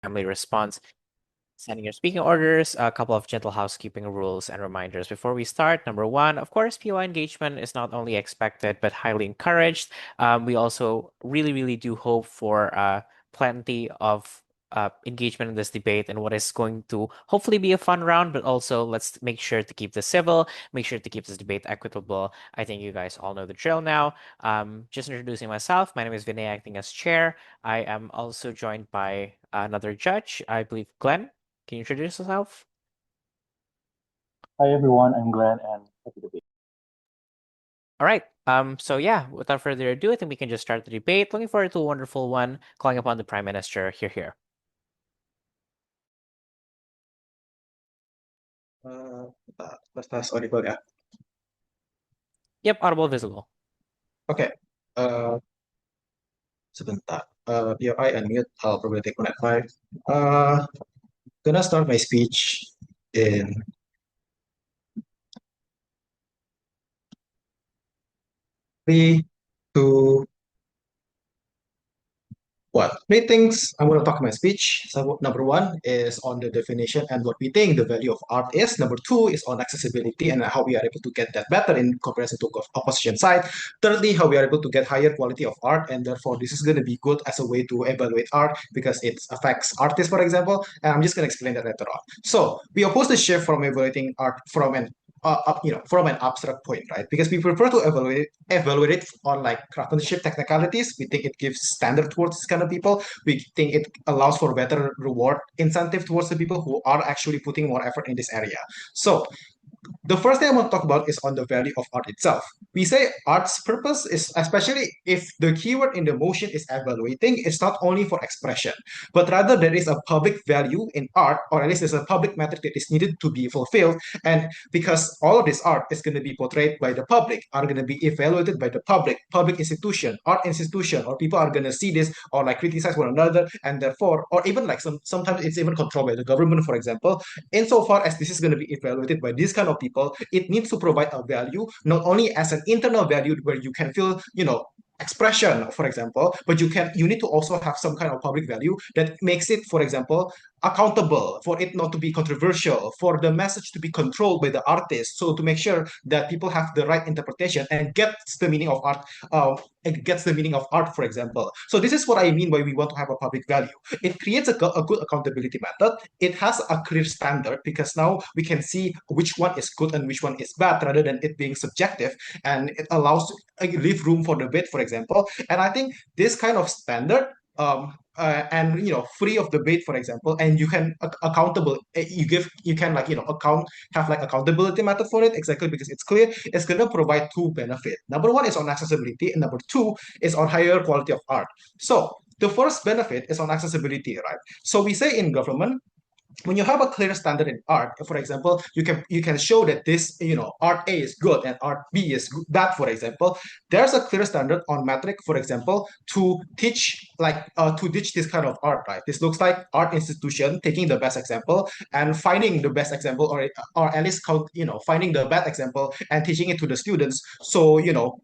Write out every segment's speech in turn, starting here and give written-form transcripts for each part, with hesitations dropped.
family response. Sending your speaking orders, a couple of gentle housekeeping rules and reminders before we start. Number one, of course, POI engagement is not only expected but highly encouraged. We also really do hope for plenty of engagement in this debate and what is going to hopefully be a fun round, but also let's make sure to keep this civil, make sure to keep this debate equitable. I think you guys all know the drill now. Just introducing myself, my name is Vinay, acting as chair. I am also joined by another judge, I believe Glenn. Can you introduce yourself? Hi everyone, I'm Glenn and happy to be. All right. So yeah, without further ado, I think we can just start the debate. Looking forward to a wonderful one. Calling upon the Prime Minister. Here. Tes audible ya. Yep, audible, visible. Oke, sebentar. Biar I unmute, I'll probably take 1 at 5. Gonna start my speech in 3, 2, what? Three things I'm going to talk in my speech. So number one is on the definition and what we think the value of art is. Number two is on accessibility and how we are able to get that better in comparison to opposition side. Thirdly, how we are able to get higher quality of art, and therefore this is going to be good as a way to evaluate art because it affects artists, for example. And I'm just going to explain that later on. So we oppose the shift from evaluating art from an from an abstract point, right? Because we prefer to evaluate it on like craftsmanship technicalities. We think it gives standard towards this kind of people. We think it allows for better reward incentive towards the people who are actually putting more effort in this area. So the first thing I want to talk about is on the value of art itself. We say art's purpose is, especially if the keyword in the motion is evaluating, it's not only for expression, but rather there is a public value in art, or at least there's a public metric that is needed to be fulfilled. And because all of this art is going to be portrayed by the public, are going to be evaluated by the public institution, art institution, or people are going to see this or like criticize one another, and therefore, or even like sometimes it's even controlled by the government, for example. Insofar as this is going to be evaluated by this kind of people, it needs to provide a value, not only as an internal value where you can feel, expression, for example, but you need to also have some kind of public value that makes it, for example, accountable, for it not to be controversial, for the message to be controlled by the artist, so to make sure that people have the right interpretation and gets the meaning of art. It gets the meaning of art, for example. So this is what I mean by we want to have a public value. It creates a good accountability method. It has a clear standard because now we can see which one is good and which one is bad rather than it being subjective, and it allows leave room for debate, for example. And I think this kind of standard, and free of debate, for example, and you can accountable, you can like have like accountability method for it, exactly, because it's clear. It's going to provide two benefit. Number one is on accessibility, and number two is on higher quality of art. So the first benefit is on accessibility, right? So we say in government, when you have a clear standard in art, for example, you can show that this, art A is good and art B is bad, for example. There's a clear standard on metric, for example, to teach this kind of art, right? This looks like art institution taking the best example and finding the best example, or at least finding the bad example and teaching it to the students, so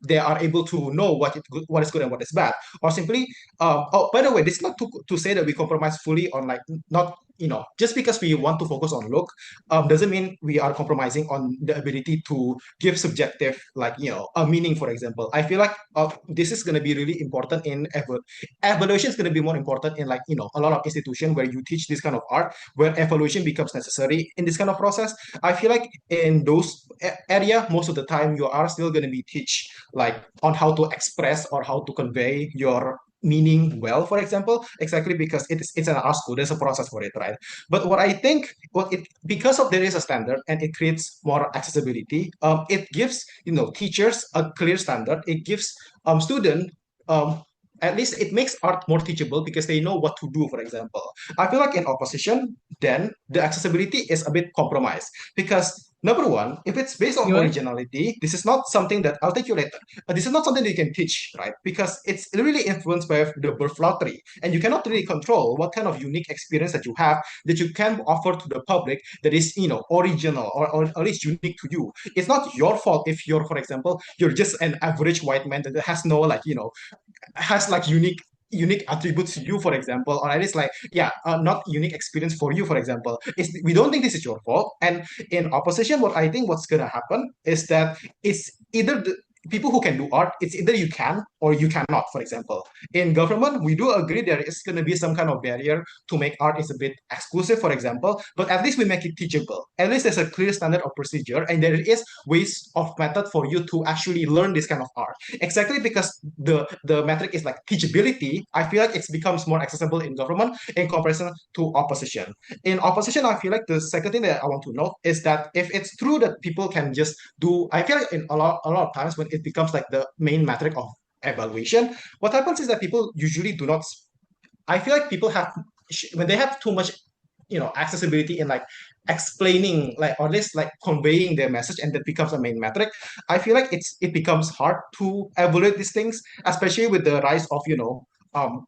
they are able to know what is good and what is bad. Or simply, oh, by the way, this is not to say that we compromise fully on like not, just because we want to focus on look, doesn't mean we are compromising on the ability to give subjective, like, a meaning, for example. I feel like this is going to be really important in evaluation is going to be more important in, like, a lot of institution where you teach this kind of art, where evaluation becomes necessary in this kind of process. I feel like in those area, most of the time you are still going to be teach like on how to express or how to convey your meaning well, for example, exactly, because it's an art school. There's a process for it, right? But what I think, what it because of there is a standard and it creates more accessibility. It gives, teachers a clear standard. It gives student, at least it makes art more teachable because they know what to do, for example. I feel like in opposition, then the accessibility is a bit compromised because number one, if it's based on POI? originality, this is not something that I'll take you later. This is not something that you can teach, right? Because it's really influenced by the birth lottery, and you cannot really control what kind of unique experience that you have that you can offer to the public that is, original, or at least unique to you. It's not your fault if you're, for example, you're just an average white man that has no, like, has like unique unique attributes to you, for example, or at least like not unique experience for you, for example. We don't think this is your fault. And in opposition, what I think what's gonna happen is that it's either the people who can do art, it's either you can or you cannot, for example. In government, we do agree there is going to be some kind of barrier to make art is a bit exclusive, for example, but at least we make it teachable. At least there's a clear standard of procedure, and there is ways of method for you to actually learn this kind of art. Exactly because the metric is like teachability, I feel like it becomes more accessible in government in comparison to opposition. In opposition, I feel like the second thing that I want to note is that if it's true that people can just do, I feel like in a lot of times when it becomes like the main metric of evaluation, what happens is that people usually do not. I feel like people have when they have too much, accessibility in like explaining like or at least like conveying their message, and that becomes a main metric. I feel like it becomes hard to evaluate these things, especially with the rise of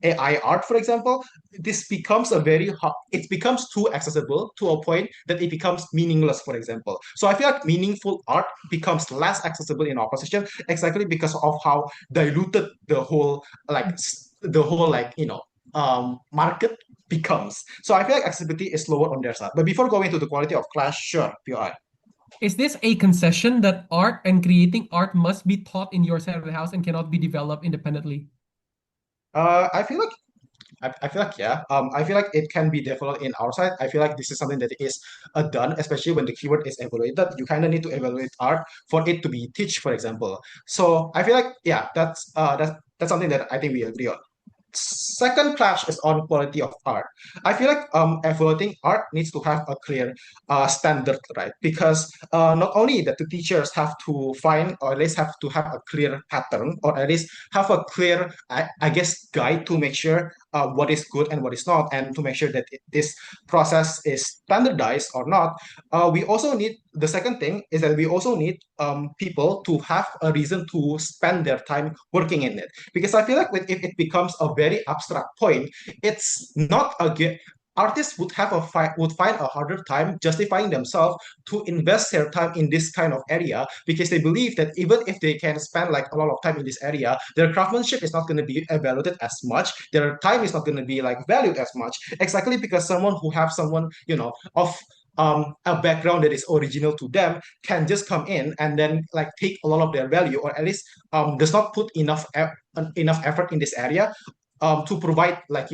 AI art, for example. This becomes a very hard, it becomes too accessible to a point that it becomes meaningless, for example. So I feel like meaningful art becomes less accessible in opposition, exactly because of how diluted the whole market becomes. So I feel like accessibility is lower on their side. But before going to the quality of class, sure, POI. Is this a concession that art and creating art must be taught in your side of the house and cannot be developed independently? I feel like I feel like yeah. I feel like it can be developed in our side. I feel like this is something that is done, especially when the keyword is evaluated. You kind of need to evaluate art for it to be teach, for example. So I feel like yeah, that's something that I think we agree on. Second clash is on quality of art. I feel like evaluating art needs to have a clear standard, right? Because not only that the teachers have to find or at least have to have a clear pattern or at least have a clear, I guess, guide to make sure what is good and what is not, and to make sure that this process is standardized or not. We also need the second thing is that we also need people to have a reason to spend their time working in it, because I feel like if it becomes a very abstract point, it's not a good. Artists would find a harder time justifying themselves to invest their time in this kind of area, because they believe that even if they can spend like a lot of time in this area, their craftsmanship is not going to be evaluated as much. Their time is not going to be like valued as much. Exactly because someone who have someone of a background that is original to them can just come in and then like take a lot of their value, or at least does not put enough effort in this area to provide like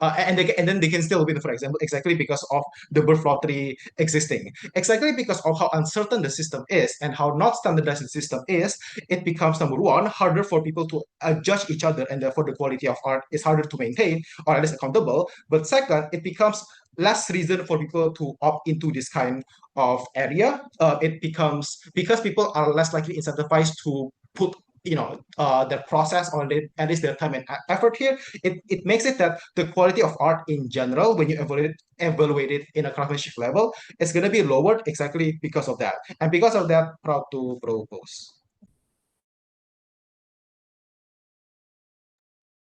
and then they can still win, for example, exactly because of the birth lottery existing, exactly because of how uncertain the system is and how not standardized the system is. It becomes, number one, harder for people to judge each other, and therefore the quality of art is harder to maintain or at least accountable. But second, it becomes less reason for people to opt into this kind of area. It becomes because people are less likely incentivized to put their process or at least their time and effort here. It makes it that the quality of art in general, when you evaluate it in a craftsmanship level, it's going to be lowered exactly because of that. And because of that, proud to propose.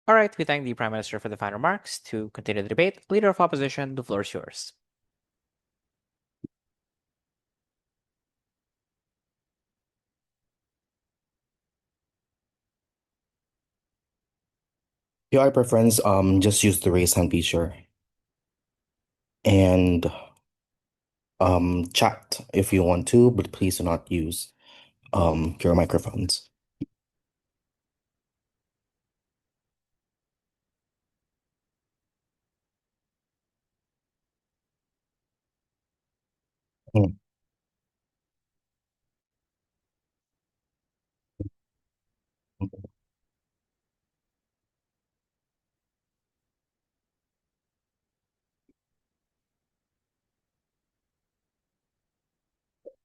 All right, we thank the Prime Minister for the final remarks. To continue the debate, Leader of Opposition, the floor is yours. PI preference, just use the raise hand feature and chat if you want to, but please do not use your microphones. Mm.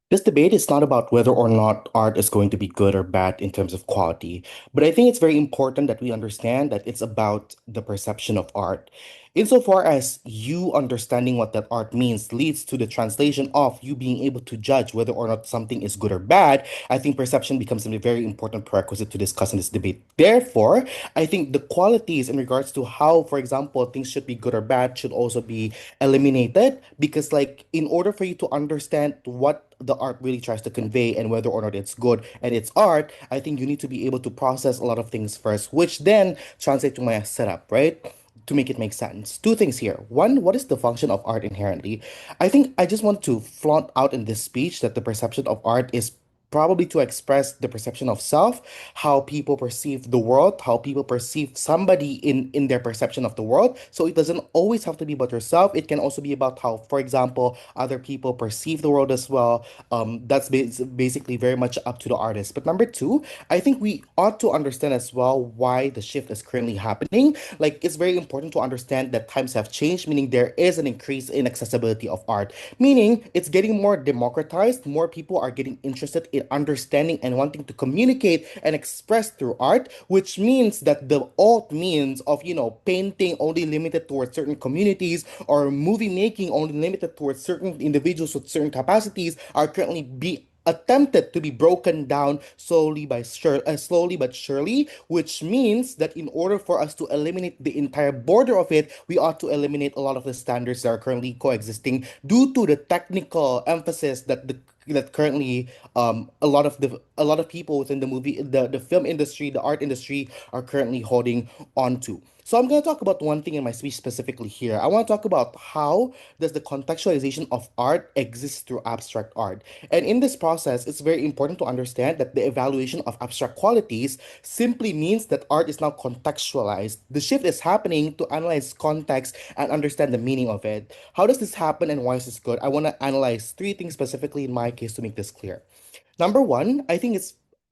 This debate is not about whether or not art is going to be good or bad in terms of quality, but I think it's very important that we understand that it's about the perception of art. Insofar as you understanding what that art means leads to the translation of you being able to judge whether or not something is good or bad, I think perception becomes a very important prerequisite to discuss in this debate. Therefore, I think the qualities in regards to how, for example, things should be good or bad should also be eliminated because, like, in order for you to understand what the art really tries to convey and whether or not it's good and it's art, I think you need to be able to process a lot of things first, which then translate to my setup, right? To make it make sense. Two things here. One, what is the function of art inherently? I think I just want to flaunt out in this speech that the perception of art is probably to express the perception of self, how people perceive the world, how people perceive somebody in their perception of the world. So it doesn't always have to be about yourself. It can also be about how, for example, other people perceive the world as well. That's basically very much up to the artist. But number two, I think we ought to understand as well why the shift is currently happening. Like, it's very important to understand that times have changed, meaning there is an increase in accessibility of art, meaning it's getting more democratized. More people are getting interested in understanding and wanting to communicate and express through art, which means that the old means of, painting only limited towards certain communities or movie making only limited towards certain individuals with certain capacities are currently be attempted to be broken down slowly but surely, which means that in order for us to eliminate the entire border of it, we ought to eliminate a lot of the standards that are currently coexisting due to the technical emphasis that currently a lot of people within the film industry, the art industry are currently holding on to. So I'm going to talk about one thing in my speech specifically here. I want to talk about how does the contextualization of art exist through abstract art. And in this process, it's very important to understand that the evaluation of abstract qualities simply means that art is now contextualized. The shift is happening to analyze context and understand the meaning of it. How does this happen and why is this good? I want to analyze three things specifically in my case to make this clear. Number one, I think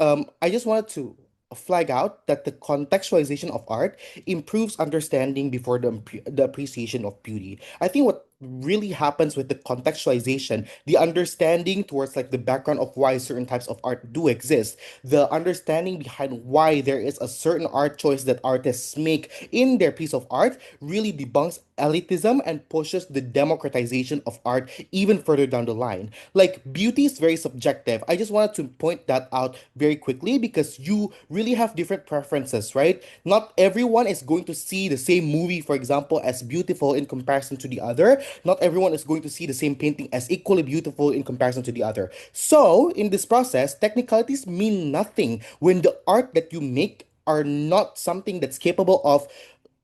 I just wanted to flag out that the contextualization of art improves understanding before the appreciation of beauty. I think what really happens with the contextualization, the understanding towards like the background of why certain types of art do exist, the understanding behind why there is a certain art choice that artists make in their piece of art really debunks elitism and pushes the democratization of art even further down the line. Like, beauty is very subjective. I just wanted to point that out very quickly because you really have different preferences, right? Not everyone is going to see the same movie, for example, as beautiful in comparison to the other. Not everyone is going to see the same painting as equally beautiful in comparison to the other. So, in this process, technicalities mean nothing when the art that you make are not something that's capable of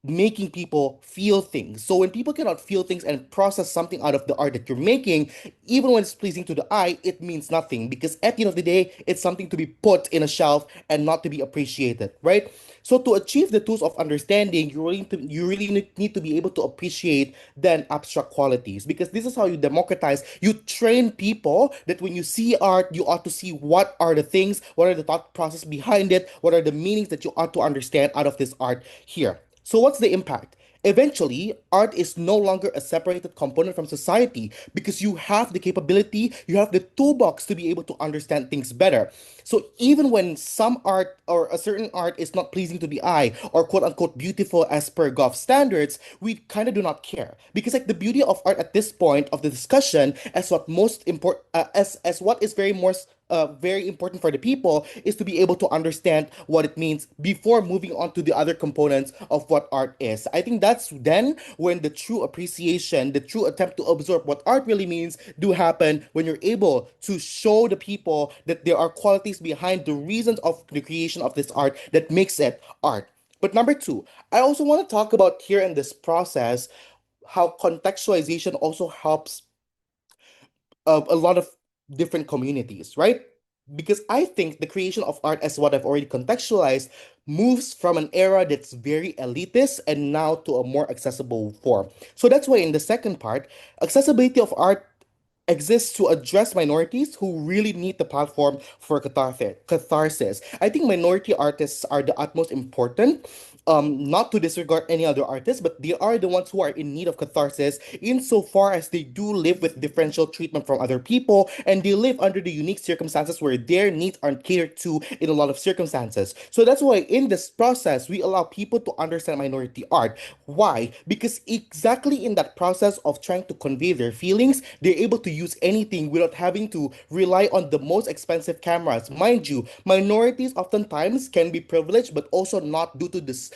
making people feel things. So when people cannot feel things and process something out of the art that you're making, even when it's pleasing to the eye, it means nothing because at the end of the day, it's something to be put in a shelf and not to be appreciated, right? So to achieve the tools of understanding, you really need to be able to appreciate then abstract qualities because this is how you democratize. You train people that when you see art, you ought to see what are the things, what are the thought process behind it, what are the meanings that you ought to understand out of this art here. So, what's the impact? Eventually, art is no longer a separated component from society because you have the capability, you have the toolbox to be able to understand things better. So, even when some art or a certain art is not pleasing to the eye or quote unquote beautiful as per Goff standards, we kind of do not care because, like, the beauty of art at this point of the discussion, as what most important, as what is very important for the people is to be able to understand what it means before moving on to the other components of what art is. I think that's then when the true appreciation, the true attempt to absorb what art really means do happen when you're able to show the people that there are qualities behind the reasons of the creation of this art that makes it art. But number two, I also want to talk about here in this process how contextualization also helps a lot of different communities, right? Because I think the creation of art, as what I've already contextualized, moves from an era that's very elitist and now to a more accessible form. So that's why in the second part, accessibility of art exists to address minorities who really need the platform for catharsis. I think minority artists are the utmost important not to disregard any other artists, but they are the ones who are in need of catharsis insofar as they do live with differential treatment from other people and they live under the unique circumstances where their needs aren't catered to in a lot of circumstances. So that's why in this process, we allow people to understand minority art. Why? Because exactly in that process of trying to convey their feelings, they're able to use anything without having to rely on the most expensive cameras. Mind you, minorities oftentimes can be privileged, but also not due to this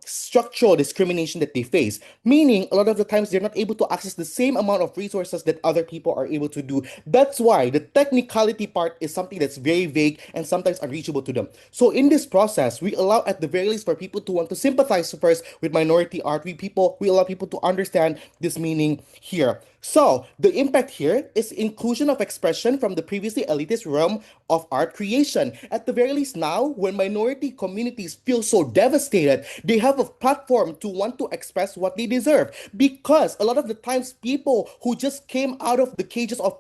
structural discrimination that they face. Meaning, a lot of the times they're not able to access the same amount of resources that other people are able to do. That's why the technicality part is something that's very vague and sometimes unreachable to them. So in this process, we allow at the very least for people to want to sympathize first with minority art. We allow people to understand this meaning here. So the impact here is inclusion of expression from the previously elitist realm of art creation. At the very least now, when minority communities feel so devastated, they have a platform to want to express what they deserve. Because a lot of the times people who just came out of the cages of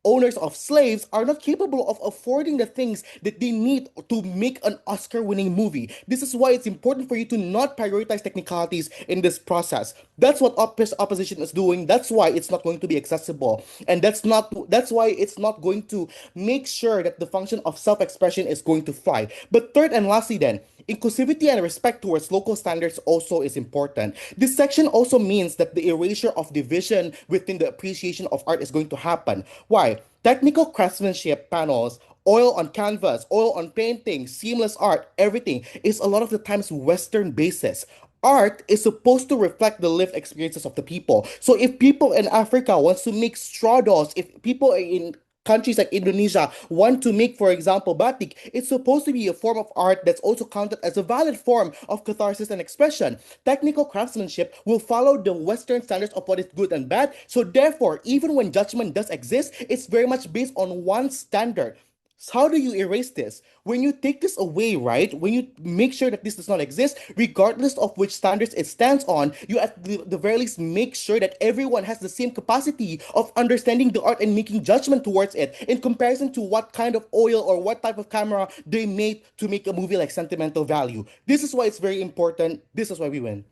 owners of slaves are not capable of affording the things that they need to make an Oscar winning movie. This is why it's important for you to not prioritize technicalities in this process. That's what opposition is doing. That's why it's not going to be accessible. And that's why it's not going to make sure that the function of self-expression is going to fly. But third and lastly then, inclusivity and respect towards local standards also is important. This section also means that the erasure of division within the appreciation of art is going to happen. Why? Technical craftsmanship panels, oil on canvas, oil on painting, seamless art, everything is a lot of the times Western basis. Art is supposed to reflect the lived experiences of the people. So if people in Africa wants to make straw dolls, if people in countries like Indonesia want to make, for example, batik, it's supposed to be a form of art that's also counted as a valid form of catharsis and expression. Technical craftsmanship will follow the Western standards of what is good and bad. So therefore, even when judgment does exist, it's very much based on one standard. So how do you erase this? When you take this away, right? When you make sure that this does not exist, regardless of which standards it stands on, you at the very least make sure that everyone has the same capacity of understanding the art and making judgment towards it in comparison to what kind of oil or what type of camera they made to make a movie like Sentimental Value. This is why it's very important. This is why we win.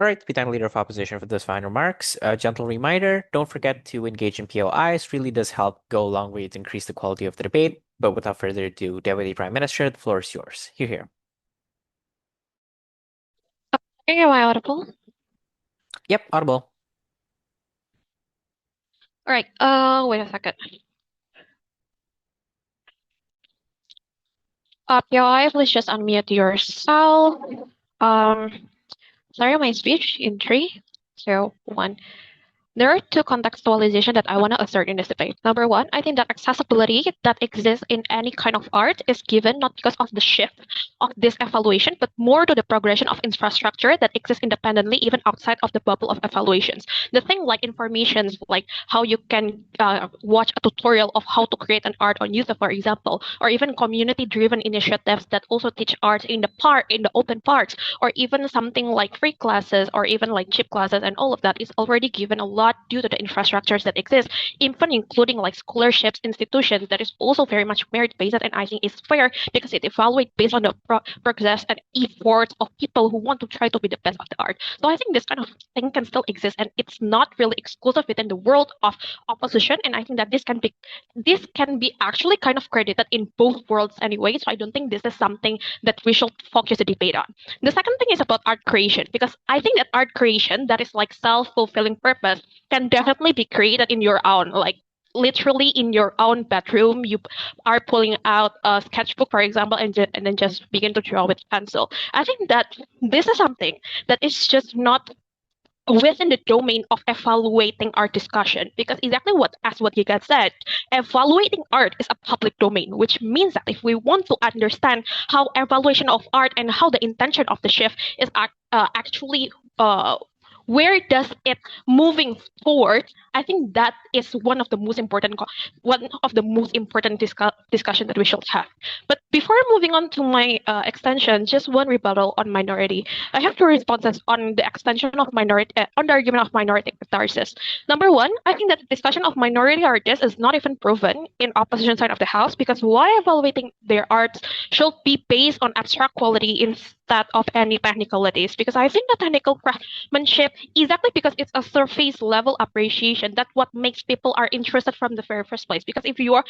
All right, we thank Leader of Opposition for those fine remarks. A gentle reminder, don't forget to engage in POIs. Really does help go a long way to increase the quality of the debate. But without further ado, Deputy Prime Minister, the floor is yours. Here. Am I audible? Yep, audible. All right. Wait a second. POI, please just unmute yourself. Sorry, my speech in 3, 2, 1. There are two contextualizations that I want to assert in this debate. Number one, I think that accessibility that exists in any kind of art is given not because of the shift of this evaluation, but more to the progression of infrastructure that exists independently, even outside of the bubble of evaluations. The thing like information, like how you can watch a tutorial of how to create an art on YouTube, for example, or even community-driven initiatives that also teach art in the open parks, or even something like free classes or even like cheap classes, and all of that is already given a lot due to the infrastructures that exist, even including like scholarships institutions that is also very much merit-based, and I think is fair because it evaluates based on the progress and efforts of people who want to try to be the best of the art. So I think this kind of thing can still exist, and it's not really exclusive within the world of opposition, and I think that this can be actually kind of credited in both worlds anyway, so I don't think this is something that we should focus the debate on. The second thing is about art creation, because I think that art creation that is like self-fulfilling purpose can definitely be created in your own, like literally in your own bedroom. You are pulling out a sketchbook, for example, and then just begin to draw with pencil. I think that this is something that is just not within the domain of evaluating art discussion, because exactly what Giga said, evaluating art is a public domain, which means that if we want to understand how evaluation of art and how the intention of the shift is actually where does it moving forward? I think that is one of the most important discussion that we should have. But before moving on to my extension, just one rebuttal on minority. I have two responses on the extension of minority on the argument of minority catharsis. Number one, I think that the discussion of minority artists is not even proven in opposition side of the house, because why evaluating their arts should be based on abstract quality instead of any technicalities. Because I think the technical craftsmanship, exactly because it's a surface level appreciation, that's what makes people are interested from the very first place. Because if you're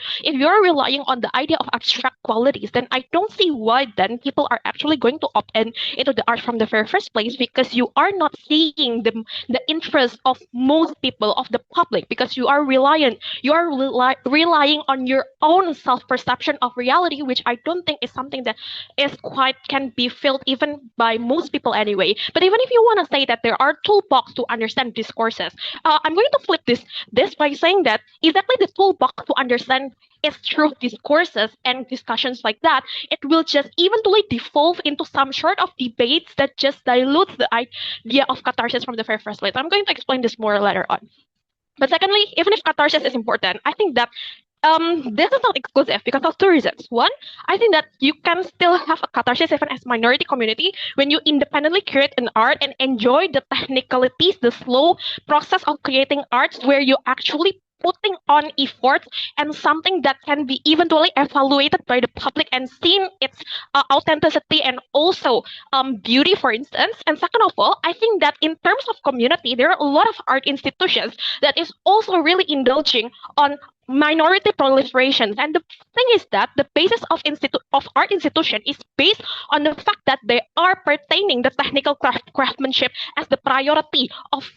relying on the idea of abstract qualities, then I don't see why then people are actually going to opt in into the art from the very first place, because you are not seeing the interest of most people, of the public, because you are relying on your own self-perception of reality, which I don't think is something that is quite can be felt even by most people anyway. But even if you want to say that there are toolbox to understand discourses, I'm going to flip this by saying that exactly the toolbox to understand is through discourses and discussions like that, it will just eventually devolve into some sort of debates that just dilutes the idea of catharsis from the very first place. I'm going to explain this more later on. But secondly, even if catharsis is important, I think that this is not exclusive because of two reasons. One, I think that you can still have a catharsis even as minority community when you independently create an art and enjoy the technicalities, the slow process of creating arts where you actually putting on efforts and something that can be eventually evaluated by the public and seen its authenticity and also beauty, for instance. And second of all, I think that in terms of community, there are a lot of art institutions that is also really indulging on minority proliferation. And the thing is that the basis of art institution is based on the fact that they are pertaining the technical craftsmanship as the priority of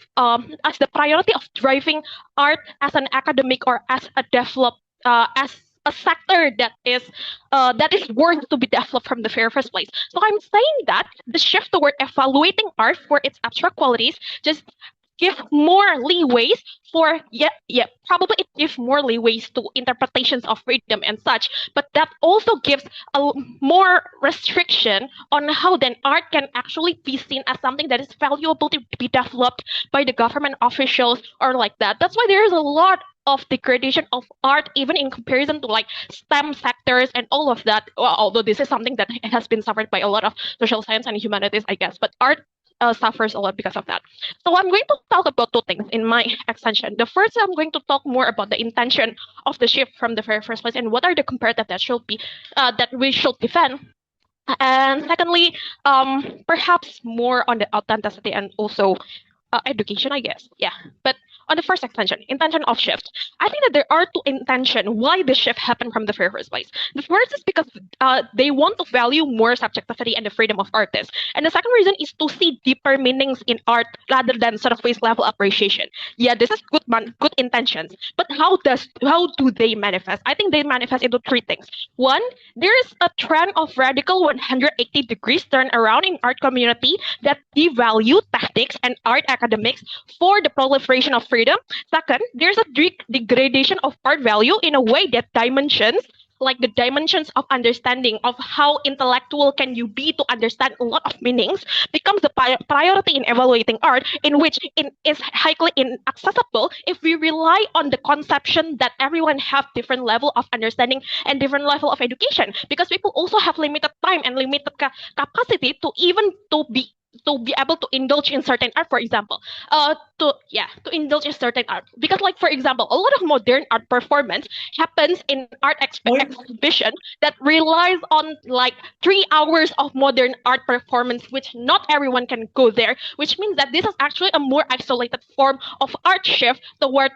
driving art as an academic or as a as a sector that is worth to be developed from the very first place. So I'm saying that the shift toward evaluating art for its abstract qualities just give more leeways for probably it gives more leeways to interpretations of freedom and such, but that also gives a more restriction on how then art can actually be seen as something that is valuable to be developed by the government officials or like that. That's why there is a lot of degradation of art, even in comparison to like STEM sectors and all of that. Well, although this is something that has been suffered by a lot of social science and humanities, I guess, but art suffers a lot because of that. So I'm going to talk about two things in my extension. The first, I'm going to talk more about the intention of the shift from the very first place and what are the comparative that should be that we should defend. And secondly, perhaps more on the authenticity and also education, I guess. Yeah, but on the first extension, intention of shift, I think that there are two intentions why the shift happened from the very first place. The first is because they want to value more subjectivity and the freedom of artists. And the second reason is to see deeper meanings in art rather than surface level appreciation. Yeah, this is good intentions. But how do they manifest? I think they manifest into three things. One, there is a trend of radical 180 degrees turn around in art community that devalue techniques and art academics for the proliferation of freedom. Second, there's a degradation of art value in a way that dimensions, like the dimensions of understanding of how intellectual can you be to understand a lot of meanings, becomes the priority in evaluating art, in which it is highly inaccessible if we rely on the conception that everyone have different level of understanding and different level of education, because people also have limited time and limited capacity to be able to indulge in certain art, for example, to indulge in certain art. Because, like, for example, a lot of modern art performance happens in art exhibition that relies on like 3 hours of modern art performance, which not everyone can go there, which means that this is actually a more isolated form of art shift toward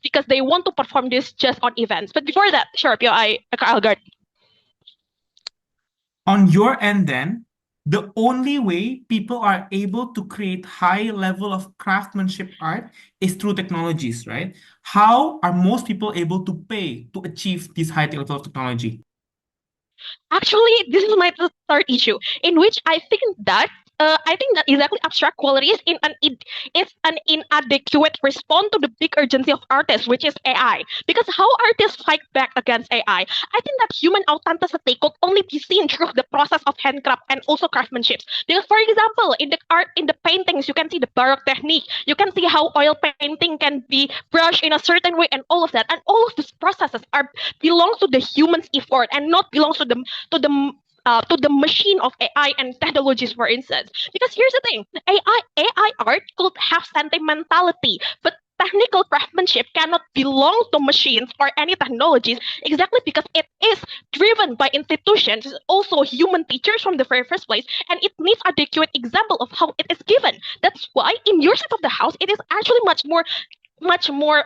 because they want to perform this just on events. But before that, sure, Elgard. On your end, then, the only way people are able to create high level of craftsmanship art is through technologies, right? How are most people able to pay to achieve this high level of technology? Actually, this is my third issue, in which I think that I think that exactly abstract qualities is an inadequate response to the big urgency of artists, which is AI. Because how artists fight back against AI? I think that human authenticity could only be seen through the process of handcraft and also craftsmanship. Because, for example, in the paintings, you can see the Baroque technique. You can see how oil painting can be brushed in a certain way, and all of that. And all of these processes are belongs to the human's effort and not belongs to the machine of AI and technologies, for instance. Because here's the thing, AI art could have sentimentality, but technical craftsmanship cannot belong to machines or any technologies exactly because it is driven by institutions, also human teachers from the very first place, and it needs adequate example of how it is given. That's why in your side of the house, it is actually much more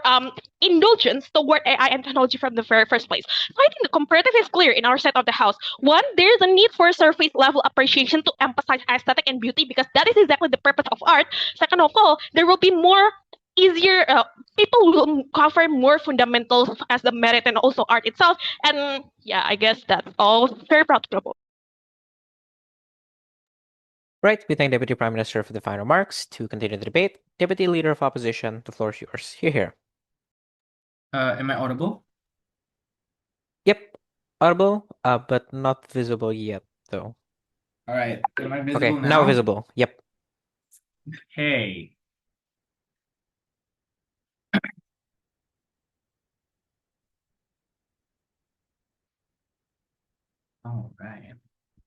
indulgence toward AI and technology from the very first place. So I think the comparative is clear in our side of the house. One, there is a need for surface level appreciation to emphasize aesthetic and beauty because that is exactly the purpose of art. Second of all, there will be more easier people will cover more fundamentals as the merit and also art itself. And yeah, I guess that's all. Very proud to propose. Right, we thank Deputy Prime Minister for the final remarks. To continue the debate, Deputy Leader of Opposition, the floor is yours. Here. Am I audible? Yep, audible, but not visible yet, though. All right. Am I Okay, visible now now? visible. Yep. Hey. All right.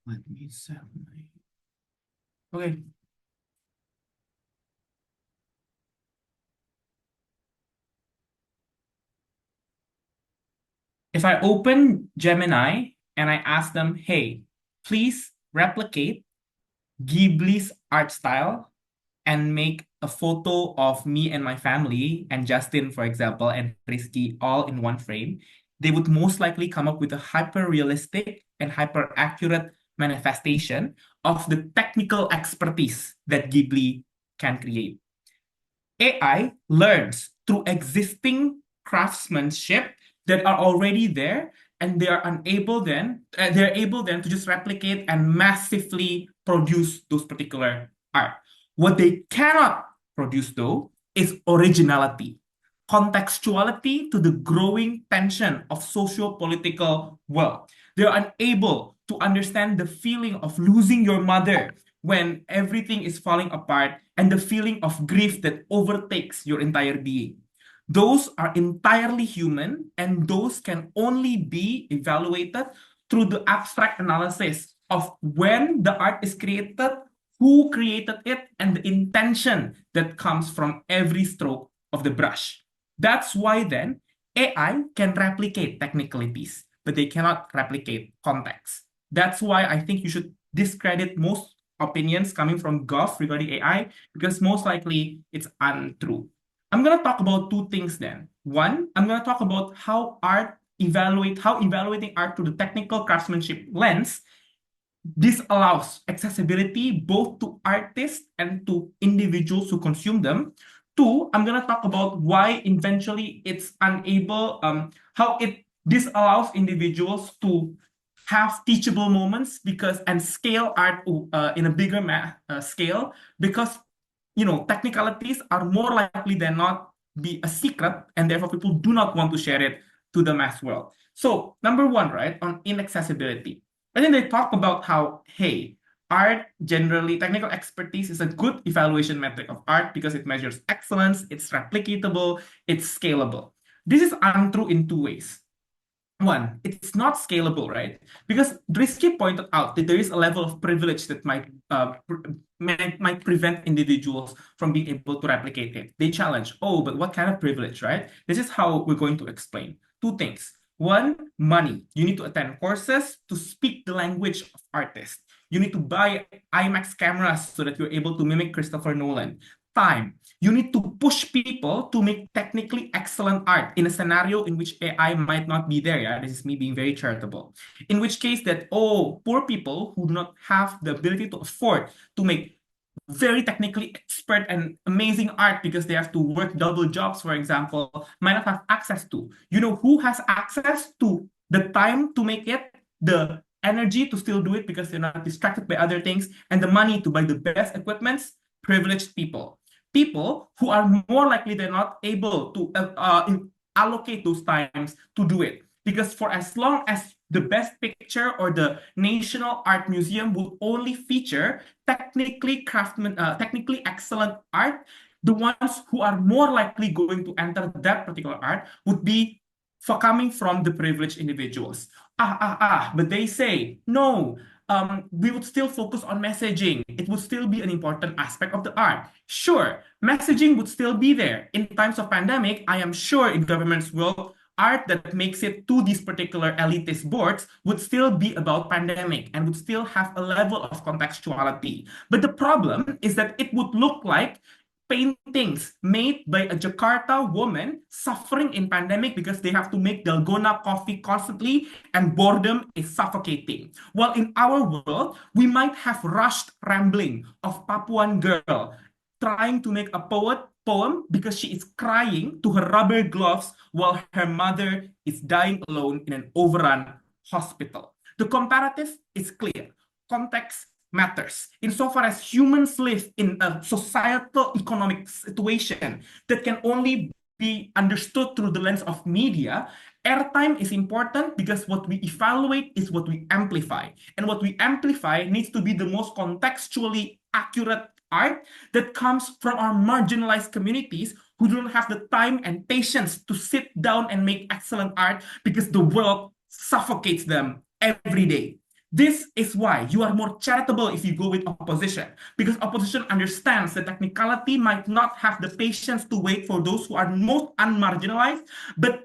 Let me set my. Okay. If I open Gemini and I ask them, hey, please replicate Ghibli's art style and make a photo of me and my family and Justin, for example, and Rizky all in one frame, they would most likely come up with a hyper-realistic and hyper-accurate manifestation of the technical expertise that Ghibli can create. AI learns through existing craftsmanship that are already there, and they're able then to just replicate and massively produce those particular art. What they cannot produce though is originality, contextuality to the growing tension of socio-political world. They're unable to understand the feeling of losing your mother when everything is falling apart and the feeling of grief that overtakes your entire being. Those are entirely human, and those can only be evaluated through the abstract analysis of when the art is created, who created it, and the intention that comes from every stroke of the brush. That's why then AI can replicate technicalities, but they cannot replicate context. That's why I think you should discredit most opinions coming from Goff regarding AI because most likely it's untrue. I'm going to talk about two things then. One, I'm going to talk about how evaluating art through the technical craftsmanship lens, this allows accessibility both to artists and to individuals who consume them. Two, I'm going to talk about why eventually it's unable, this allows individuals to have teachable moments and scale art in a bigger scale because technicalities are more likely than not be a secret, and therefore people do not want to share it to the mass world. So number one, right, on inaccessibility. And then they talk about how, hey, art generally, technical expertise is a good evaluation metric of art because it measures excellence, it's replicatable, it's scalable. This is untrue in two ways. One, it's not scalable, right? Because Rizky pointed out that there is a level of privilege that might prevent individuals from being able to replicate it. They challenge, oh, but what kind of privilege, right? This is how we're going to explain. Two things. One, money. You need to attend courses to speak the language of artists. You need to buy IMAX cameras so that you're able to mimic Christopher Nolan. Time. You need to push people to make technically excellent art in a scenario in which AI might not be there. Yeah, this is me being very charitable. In which case that, poor people who do not have the ability to afford to make very technically expert and amazing art because they have to work double jobs, for example, might not have access to. You know who has access to the time to make it? The energy to still do it because they're not distracted by other things, and the money to buy the best equipments, privileged people. People who are more likely than not able to allocate those times to do it. Because for as long as the best picture or the National Art Museum would only feature technically excellent art, the ones who are more likely going to enter that particular art would be for coming from the privileged individuals. But they say, no, we would still focus on messaging. It would still be an important aspect of the art. Sure, messaging would still be there. In times of pandemic, I am sure in government's world, art that makes it to these particular elitist boards would still be about pandemic and would still have a level of contextuality. But the problem is that it would look like paintings made by a Jakarta woman suffering in pandemic because they have to make dalgona coffee constantly and boredom is suffocating. While in our world, we might have rushed rambling of Papuan girl trying to make a poem because she is crying to her rubber gloves while her mother is dying alone in an overrun hospital. The comparative is clear. Context matters insofar as humans live in a societal economic situation that can only be understood through the lens of media. Airtime is important because what we evaluate is what we amplify, and what we amplify needs to be the most contextually accurate art that comes from our marginalized communities who don't have the time and patience to sit down and make excellent art because the world suffocates them every day. This is why you are more charitable if you go with opposition, because opposition understands that technicality might not have the patience to wait for those who are most unmarginalized, but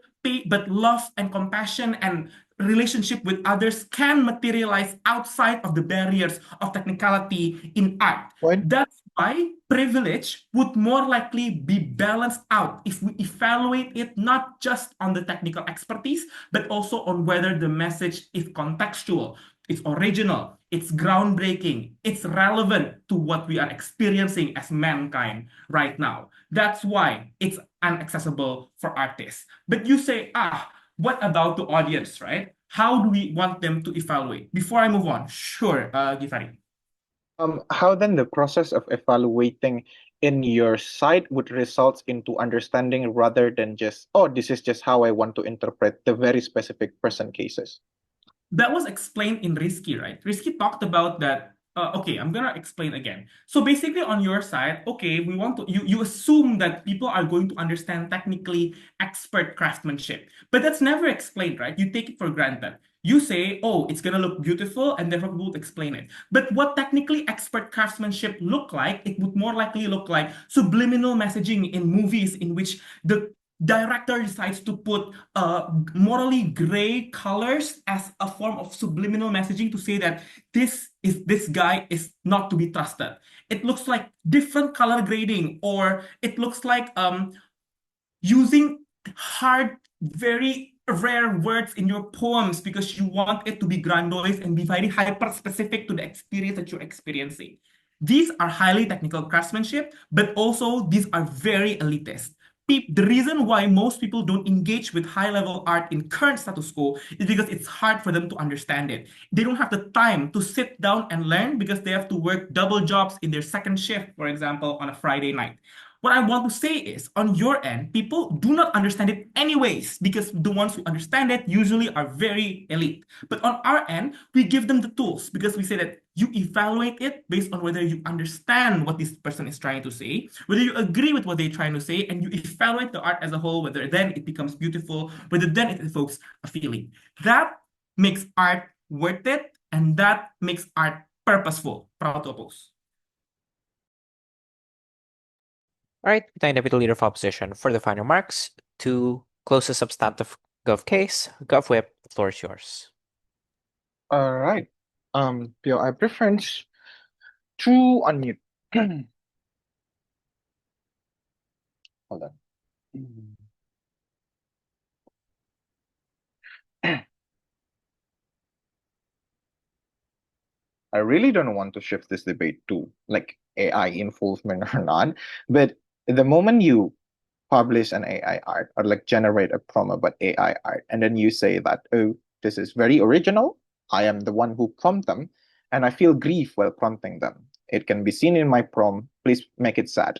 love and compassion and relationship with others can materialize outside of the barriers of technicality in art. Point. That's why privilege would more likely be balanced out if we evaluate it not just on the technical expertise, but also on whether the message is contextual, it's original, it's groundbreaking, it's relevant to what we are experiencing as mankind right now. That's why it's inaccessible for artists. But you say, what about the audience, right? How do we want them to evaluate? Before I move on, sure, Ghiffary. How then the process of evaluating in your site would result into understanding rather than just, oh, this is just how I want to interpret the very specific person cases? That was explained in Rizky, right? Rizky talked about that. Okay, I'm gonna explain again. So basically on your side, okay, we want to, you assume that people are going to understand technically expert craftsmanship, but that's never explained, right? You take it for granted. You say, oh, it's gonna look beautiful, and therefore we'll explain it. But what technically expert craftsmanship look like, it would more likely look like subliminal messaging in movies in which the director decides to put morally gray colors as a form of subliminal messaging to say that this guy is not to be trusted. It looks like different color grading, or it looks like using hard, very rare words in your poems because you want it to be grandiose and be very hyper specific to the experience that you're experiencing. These are highly technical craftsmanship, but also these are very elitist. The reason why most people don't engage with high-level art in current status quo is because it's hard for them to understand it. They don't have the time to sit down and learn because they have to work double jobs in their second shift, for example, on a Friday night. What I want to say is, on your end, people do not understand it anyways, because the ones who understand it usually are very elite. But on our end, we give them the tools because we say that you evaluate it based on whether you understand what this person is trying to say, whether you agree with what they're trying to say, and you evaluate the art as a whole, whether then it becomes beautiful, whether then it evokes a feeling. That makes art worth it, and that makes art purposeful. Proud to oppose. All right, Vinay, Deputy Leader of Opposition, for the final remarks to close the substantive Gov case. Gov Whip, the floor is yours. All right. POI preference to unmute. Hold on. I really don't want to shift this debate to like AI involvement or not, but the moment you publish an AI art or like generate a prompt about AI art, and then you say that, oh, this is very original, I am the one who prompt them, and I feel grief while prompting them. It can be seen in my prompt. Please make it sad.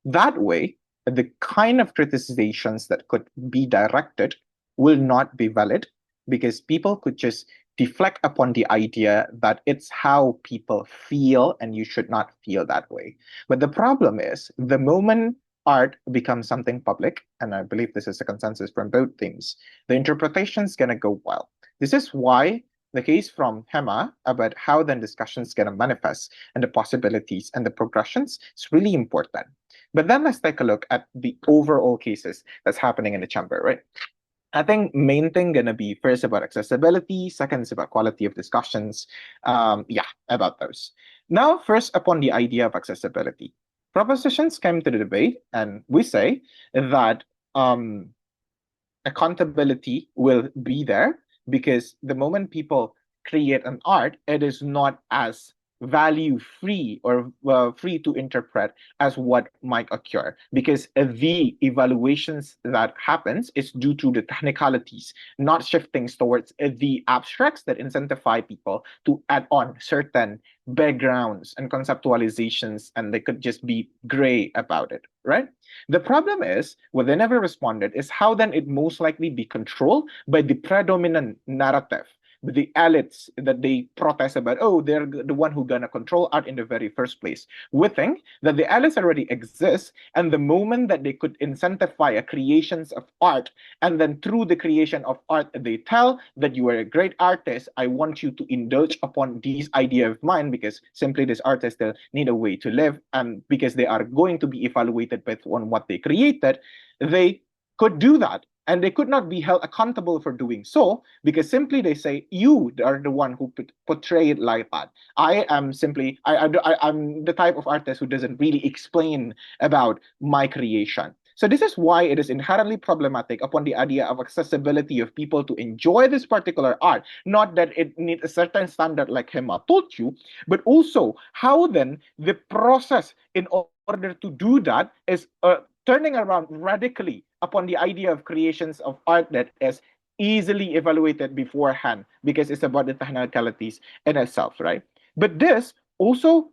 That way, the kind of criticizations that could be directed will not be valid because people could just deflect upon the idea that it's how people feel and you should not feel that way. But the problem is the moment art becomes something public, and I believe this is a consensus from both teams, the interpretation is going to go wild. This is why the case from Hema about how then discussions going to manifest and the possibilities and the progressions is really important. But then let's take a look at the overall cases that's happening in the chamber, right? I think main thing gonna be first about accessibility, second is about quality of discussions. About those. Now, first upon the idea of accessibility. Propositions came to the debate, and we say that accountability will be there because the moment people create an art, it is not as value free or free to interpret as what might occur because the evaluations that happens is due to the technicalities, not shifting towards the abstracts that incentivize people to add on certain backgrounds and conceptualizations, and they could just be gray about it, right? The problem is, what they never responded is how then it most likely be controlled by the predominant narrative, the elites that they protest about, oh, they're the one who gonna control art in the very first place. We think that the elites already exist, and the moment that they could incentivize creations of art, and then through the creation of art, they tell that you are a great artist, I want you to indulge upon these idea of mine because simply these artists still need a way to live, and because they are going to be evaluated based on what they created, they could do that. And they could not be held accountable for doing so because simply they say, you are the one who portray it like that. I am simply, I'm the type of artist who doesn't really explain about my creation. So this is why it is inherently problematic upon the idea of accessibility of people to enjoy this particular art. Not that it needs a certain standard like Hema told you, but also how then the process in order to do that is turning around radically upon the idea of creations of art that is easily evaluated beforehand because it's about the technicalities in itself, right? But this also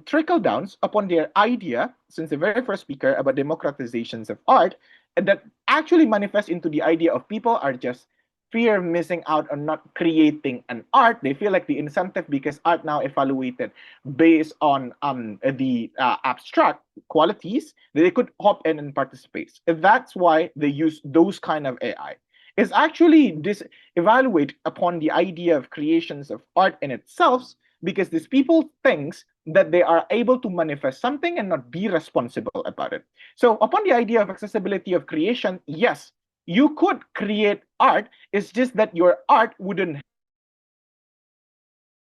trickle downs upon their idea, since the very first speaker, about democratizations of art, that actually manifests into the idea of people are just fear missing out on not creating an art. They feel like the incentive because art now evaluated based on the abstract qualities, they could hop in and participate. That's why they use those kind of AI. It's actually evaluate upon the idea of creations of art in itself because these people thinks that they are able to manifest something and not be responsible about it. So upon the idea of accessibility of creation, yes, you could create art. It's just that your art wouldn't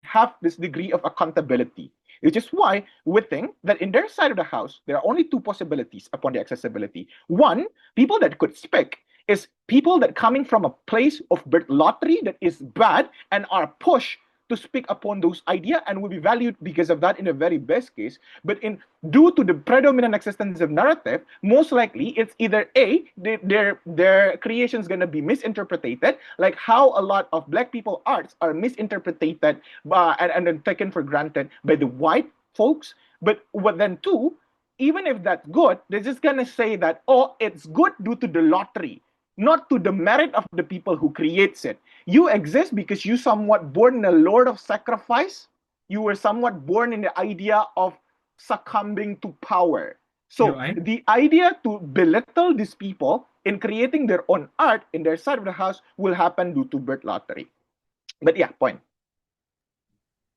have this degree of accountability, which is why we think that in their side of the house, there are only two possibilities upon the accessibility. One, people that could speak is people that coming from a place of birth lottery that is bad and are pushed to speak upon those ideas and will be valued because of that in the very best case. But due to the predominant existence of narrative, most likely it's either A, their creation is going to be misinterpreted, like how a lot of Black people arts are misinterpreted and then taken for granted by the white folks. But then two, even if that's good, they're just going to say that, oh, it's good due to the lottery, not to the merit of the people who creates it. You exist because you somewhat born in a Lord of sacrifice. You were somewhat born in the idea of succumbing to power. So the idea to belittle these people in creating their own art in their side of the house will happen due to birth lottery. But yeah, point.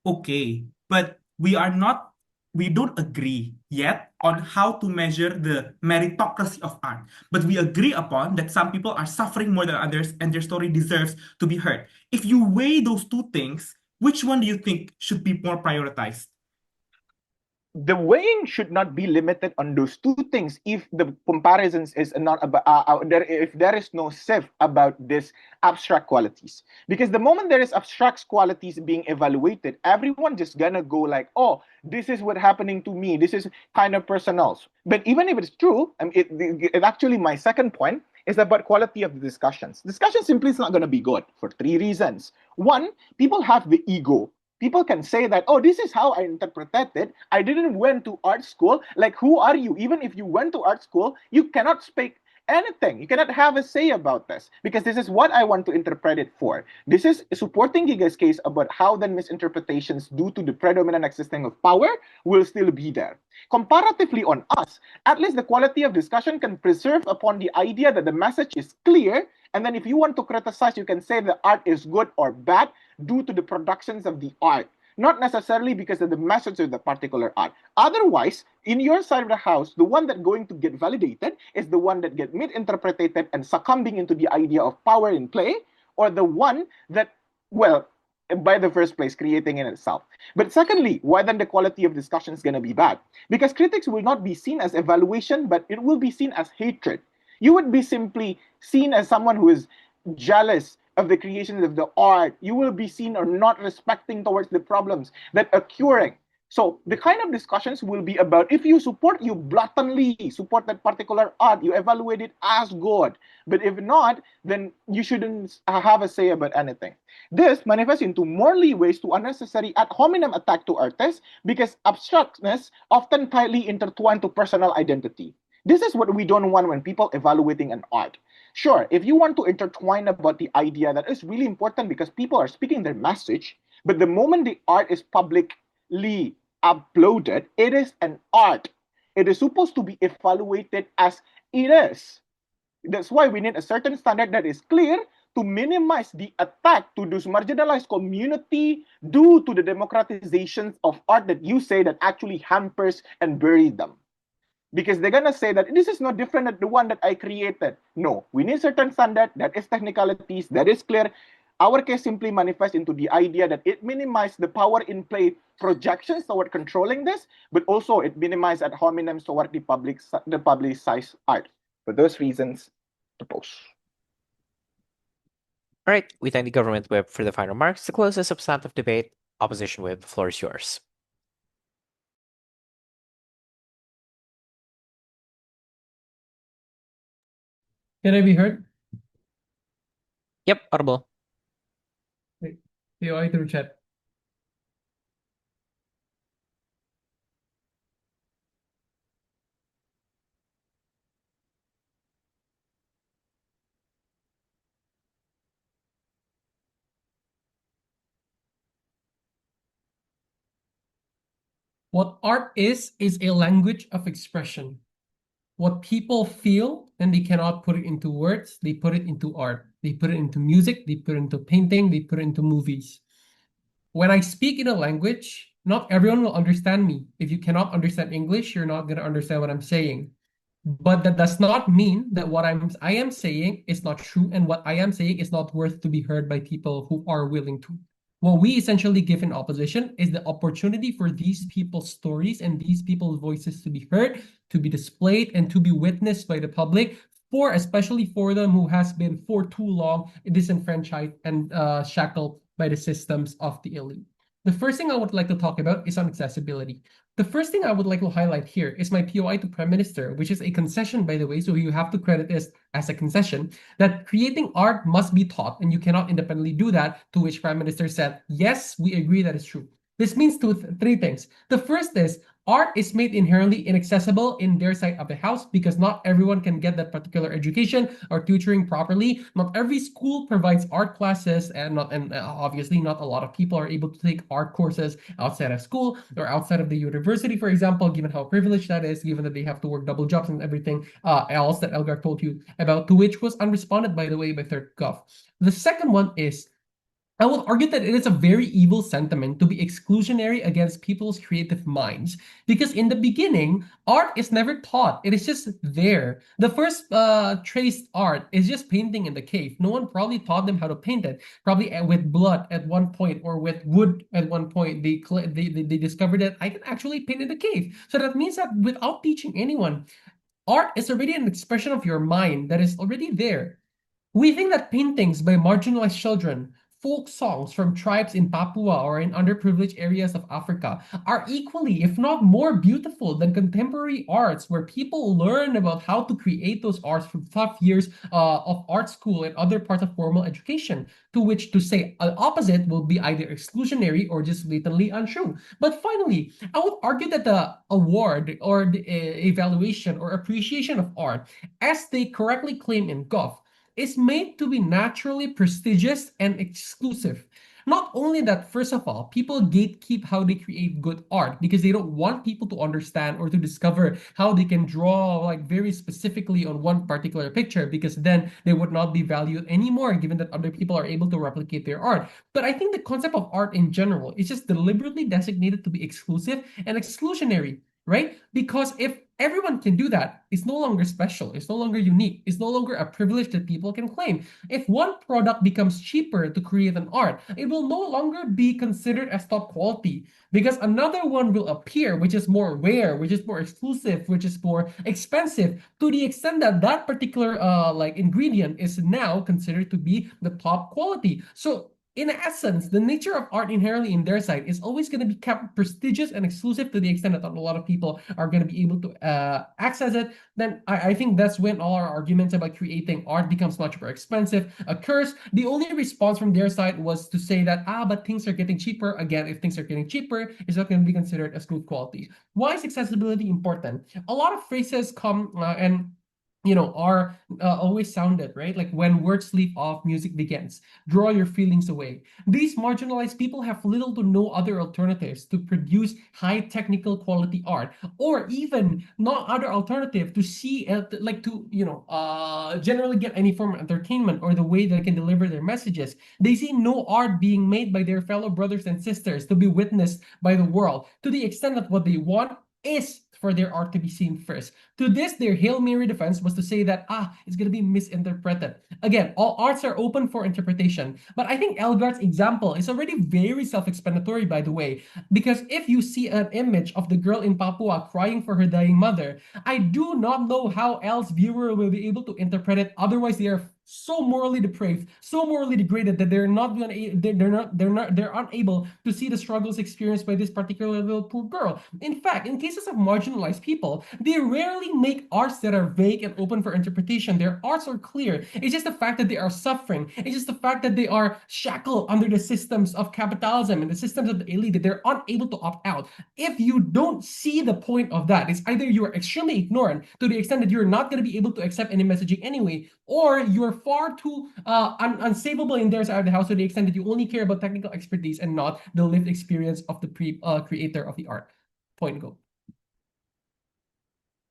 Okay, but we don't agree yet on how to measure the meritocracy of art. But we agree upon that some people are suffering more than others and their story deserves to be heard. If you weigh those two things, which one do you think should be more prioritized? The weighing should not be limited on those two things if the comparisons is not about if there is no sieve about this abstract qualities, because the moment there is abstract qualities being evaluated, everyone just gonna go like, oh, this is what happening to me, this is kind of personal. But even if it's true, it actually my second point is about quality of the discussions. Discussion simply is not going to be good for three reasons. One, people have the ego. People can say that, oh, this is how I interpreted it. I didn't went to art school. Like, who are you? Even if you went to art school, you cannot speak anything. You cannot have a say about this because this is what I want to interpret it for. This is supporting Giga's case about how then misinterpretations due to the predominant existing of power will still be there. Comparatively on us, at least the quality of discussion can preserve upon the idea that the message is clear. And then if you want to criticize, you can say the art is good or bad due to the productions of the art, not necessarily because of the message of the particular art. Otherwise, in your side of the house, the one that going to get validated is the one that get misinterpreted and succumbing into the idea of power in play, or the one that, well, by the first place, creating in itself. But secondly, why then the quality of discussion is going to be bad? Because critics will not be seen as evaluation, but it will be seen as hatred. You would be simply seen as someone who is jealous of the creations of the art. You will be seen or not respecting towards the problems that are occurring. So the kind of discussions will be about if you support, you blatantly support that particular art, you evaluate it as good. But if not, then you shouldn't have a say about anything. This manifests into more leeways to unnecessary ad hominem attack to artists because abstractness often tightly intertwined to personal identity. This is what we don't want when people evaluating an art. Sure, if you want to intertwine about the idea that is really important because people are speaking their message, but the moment the art is publicly uploaded, it is an art. It is supposed to be evaluated as it is. That's why we need a certain standard that is clear to minimize the attack to those marginalized community due to the democratization of art that you say that actually hampers and buries them. Because they're going to say that this is not different than the one that I created. No, we need certain standard that is technicalities, that is clear. Our case simply manifests into the idea that it minimizes the power in play projections toward controlling this, but also it minimizes ad hominem toward the publicized art. For those reasons, oppose. All right, we thank the government whip for the final remarks. To close the substantive debate, opposition whip, the floor is yours. Can I be heard? Yep, audible. Wait, POI through chat. What art is a language of expression. What people feel and they cannot put it into words, they put it into art. They put it into music, they put it into painting, they put it into movies. When I speak in a language, not everyone will understand me. If you cannot understand English, you're not going to understand what I'm saying. But that does not mean that what I am saying is not true and what I am saying is not worth to be heard by people who are willing to. What we essentially give in opposition is the opportunity for these people's stories and these people's voices to be heard, to be displayed, and to be witnessed by the public, especially for them who has been for too long disenfranchised and shackled by the systems of the elite. The first thing I would like to talk about is on accessibility. The first thing I would like to highlight here is my POI to Prime Minister, which is a concession, by the way, so you have to credit this as a concession, that creating art must be taught, and you cannot independently do that, to which Prime Minister said, yes, we agree that is true. This means three things. The first is art is made inherently inaccessible in their side of the house because not everyone can get that particular education or tutoring properly. Not every school provides art classes, and obviously not a lot of people are able to take art courses outside of school or outside of the university, for example, given how privileged that is, given that they have to work double jobs and everything else that Elgard told you about, to which was unresponded, by the way, by Third Gov. The second one is I will argue that it is a very evil sentiment to be exclusionary against people's creative minds, because in the beginning, art is never taught. It is just there. The first traced art is just painting in the cave. No one probably taught them how to paint it. Probably with blood at one point or with wood at one point. They discovered that I can actually paint in the cave. So that means that without teaching anyone, art is already an expression of your mind that is already there. We think that paintings by marginalized children folk songs from tribes in Papua or in underprivileged areas of Africa are equally, if not more beautiful than contemporary arts, where people learn about how to create those arts from tough years of art school and other parts of formal education, to which to say the opposite will be either exclusionary or just blatantly untrue. But finally, I would argue that the award or the evaluation or appreciation of art, as they correctly claim in Goff, is made to be naturally prestigious and exclusive. Not only that, first of all, people gatekeep how they create good art because they don't want people to understand or to discover how they can draw like very specifically on one particular picture, because then they would not be valued anymore given that other people are able to replicate their art. But I think the concept of art in general is just deliberately designated to be exclusive and exclusionary, right? Because if everyone can do that, it's no longer special, it's no longer unique, it's no longer a privilege that people can claim. If one product becomes cheaper to create an art, it will no longer be considered as top quality because another one will appear, which is more rare, which is more exclusive, which is more expensive, to the extent that that particular like ingredient is now considered to be the top quality. So in essence, the nature of art inherently in their side is always going to be kept prestigious and exclusive to the extent that a lot of people are going to be able to access it. Then I think that's when all our arguments about creating art becomes much more expensive occurs. The only response from their side was to say that, but things are getting cheaper. Again, if things are getting cheaper, it's not going to be considered as good quality. Why is accessibility important? A lot of phrases come and are always sounded, right? Like when words leave off, music begins. Draw your feelings away. These marginalized people have little to no other alternatives to produce high technical quality art, or even not other alternative to see, generally get any form of entertainment or the way they can deliver their messages. They see no art being made by their fellow brothers and sisters to be witnessed by the world, to the extent that what they want is for their art to be seen first. To this, their Hail Mary defense was to say that, it's going to be misinterpreted. Again, all arts are open for interpretation. But I think Elgard's example is already very self-explanatory, by the way, because if you see an image of the girl in Papua crying for her dying mother, I do not know how else viewer will be able to interpret it. Otherwise, they are so morally depraved, so morally degraded that they're unable to see the struggles experienced by this particular little poor girl. In fact, in cases of marginalized people, they rarely make arts that are vague and open for interpretation. Their arts are clear. It's just the fact that they are suffering. It's just the fact that they are shackled under the systems of capitalism and the systems of the elite, that they're unable to opt out. If you don't see the point of that, it's either you're extremely ignorant to the extent that you're not going to be able to accept any messaging anyway, or you're far too unsavable in their side of the house to the extent that you only care about technical expertise and not the lived experience of the creator of the art. Point go.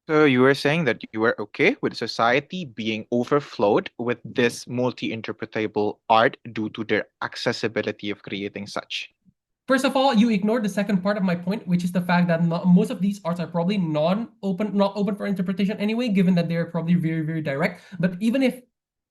So you were saying that you were okay with society being overflowed with this multi-interpretable art due to their accessibility of creating such. First of all, you ignored the second part of my point, which is the fact that most of these arts are probably not open for interpretation anyway, given that they're probably very, very direct. But even if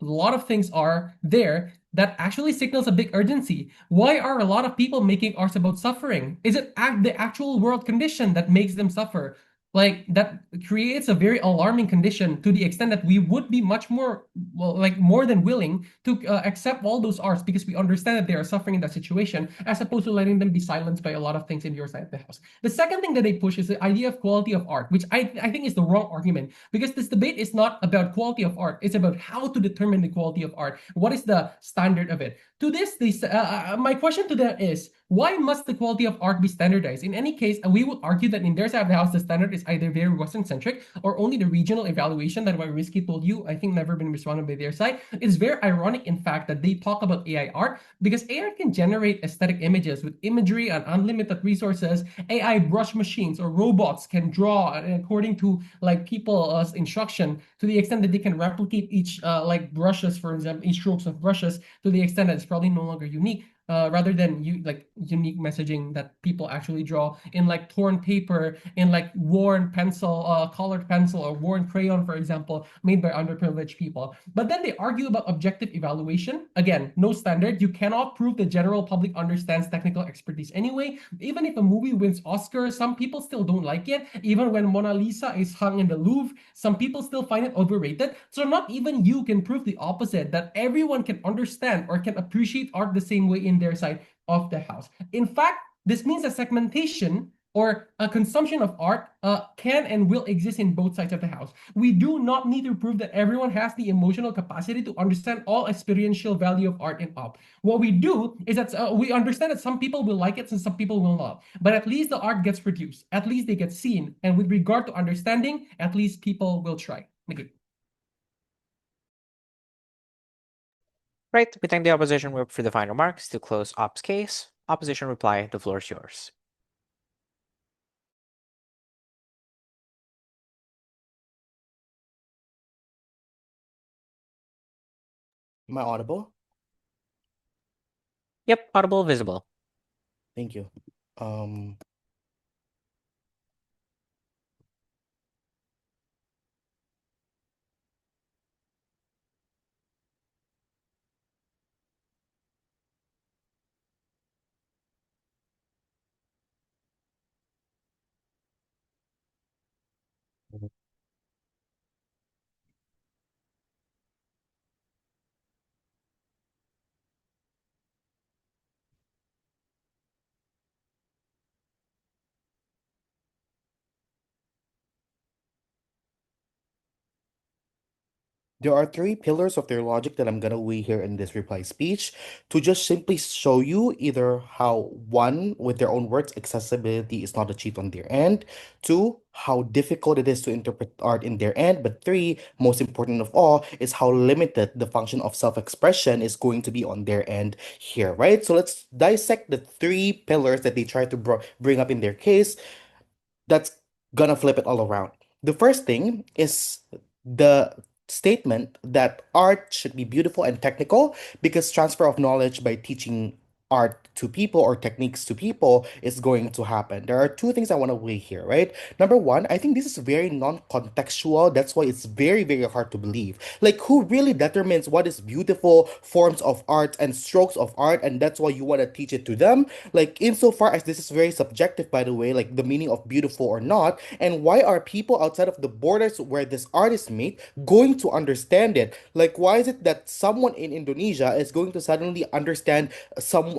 a lot of things are there, that actually signals a big urgency. Why are a lot of people making arts about suffering? Is it the actual world condition that makes them suffer? Like, that creates a very alarming condition to the extent that we would be much more, more than willing to accept all those arts because we understand that they are suffering in that situation, as opposed to letting them be silenced by a lot of things in your side of the house. The second thing that they push is the idea of quality of art, which I think is the wrong argument, because this debate is not about quality of art. It's about how to determine the quality of art. What is the standard of it? To this, my question to them is, why must the quality of art be standardized? In any case, we would argue that in their side of the house, the standard is either very Western-centric or only the regional evaluation that what Rizky told you, I think never been responded by their side. It's very ironic, in fact, that they talk about AI art because AI can generate aesthetic images with imagery and unlimited resources. AI brush machines or robots can draw according to people's instruction to the extent that they can replicate each brushes, for example, each strokes of brushes to the extent that it's probably no longer unique. rather than unique messaging that people actually draw in like torn paper, in like worn pencil, colored pencil or worn crayon, for example, made by underprivileged people. But then they argue about objective evaluation. Again, no standard. You cannot prove the general public understands technical expertise anyway. Even if a movie wins Oscar, some people still don't like it. Even when Mona Lisa is hung in the Louvre, some people still find it overrated. So not even you can prove the opposite, that everyone can understand or can appreciate art the same way in their side of the house. In fact, this means that segmentation or a consumption of art can and will exist in both sides of the house. We do not need to prove that everyone has the emotional capacity to understand all experiential value of art and up. What we do is that we understand that some people will like it and some people will not. But at least the art gets produced. At least they get seen. And with regard to understanding, at least people will try. Thank you. Right, we thank the opposition group for the final remarks. To close Op's case, opposition reply, the floor is yours. Am I audible? Yep, audible, visible. Thank you. There are three pillars of their logic that I'm gonna weigh here in this reply speech to just simply show you either how, one, with their own words, accessibility is not achieved on their end, two, how difficult it is to interpret art in their end, but three, most important of all, is how limited the function of self-expression is going to be on their end here, right? So let's dissect the three pillars that they try to bring up in their case. That's gonna flip it all around. The first thing is the statement that art should be beautiful and technical because transfer of knowledge by teaching art to people or techniques to people is going to happen. There are two things I want to weigh here, right? Number one, I think this is very non-contextual. That's why it's very, very hard to believe. Like, who really determines what is beautiful forms of art and strokes of art, and that's why you want to teach it to them? Like, insofar as this is very subjective, by the way, like the meaning of beautiful or not, and why are people outside of the borders where this art is made going to understand it? Like, why is it that someone in Indonesia is going to suddenly understand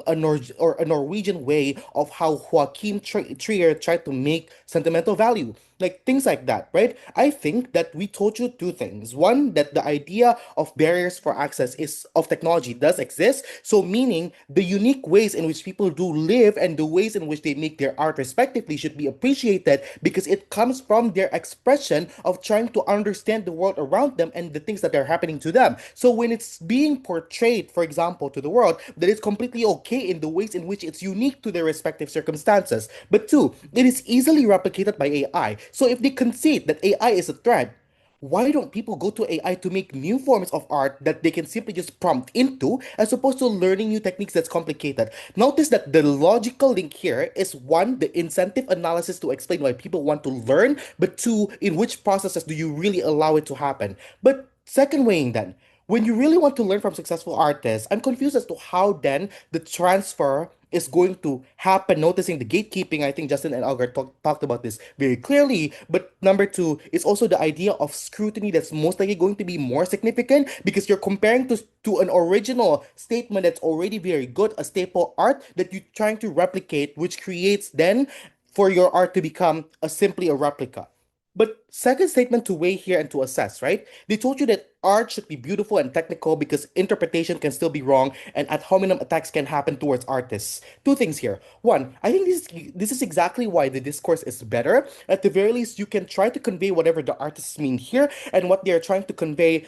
a Norwegian way of how Joachim Trier tried to make sentimental value? Like things like that, right? I think that we told you two things. One, that the idea of barriers for access is of technology does exist. So meaning the unique ways in which people do live and the ways in which they make their art respectively should be appreciated because it comes from their expression of trying to understand the world around them and the things that are happening to them. So when it's being portrayed, for example, to the world, that it's completely okay in the ways in which it's unique to their respective circumstances. But two, it is easily replicated by AI. So if they concede that AI is a threat, why don't people go to AI to make new forms of art that they can simply just prompt into as opposed to learning new techniques that's complicated? Notice that the logical link here is one, the incentive analysis to explain why people want to learn, but two, in which processes do you really allow it to happen? But second weighing then, when you really want to learn from successful artists, I'm confused as to how then the transfer is going to happen. Noticing the gatekeeping, I think Justin and Elgard talked about this very clearly. But number two is also the idea of scrutiny that's most likely going to be more significant because you're comparing to an original statement that's already very good, a staple art that you're trying to replicate, which creates then for your art to become simply a replica. But second statement to weigh here and to assess, right? They told you that art should be beautiful and technical because interpretation can still be wrong and ad hominem attacks can happen towards artists. Two things here. One, I think this is exactly why the discourse is better. At the very least, you can try to convey whatever the artists mean here and what they are trying to convey